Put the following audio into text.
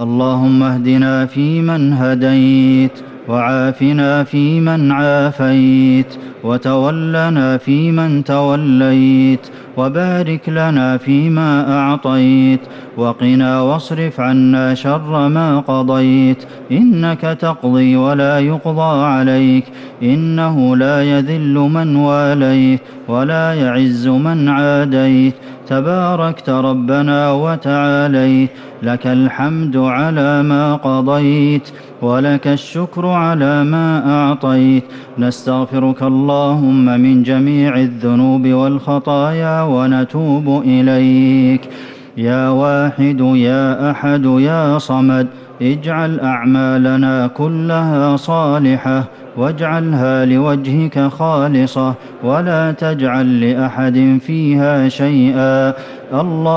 اللهم اهدنا فيمن هديت، وعافنا فيمن عافيت، وتولنا فيمن توليت، وبارك لنا فيما أعطيت، وقنا واصرف عنا شر ما قضيت. إنك تقضي ولا يقضى عليك، إنه لا يذل من واليت ولا يعز من عاديت. تباركت ربنا وتعاليت، لك الحمد على ما قضيت، ولك الشكر على ما أعطيت. نستغفرك اللهم من جميع الذنوب والخطايا ونتوب إليك. يا واحد يا أحد يا صمد، اجعل أعمالنا كلها صالحة، واجعلها لوجهك خالصة، ولا تجعل لأحد فيها شيئا. الله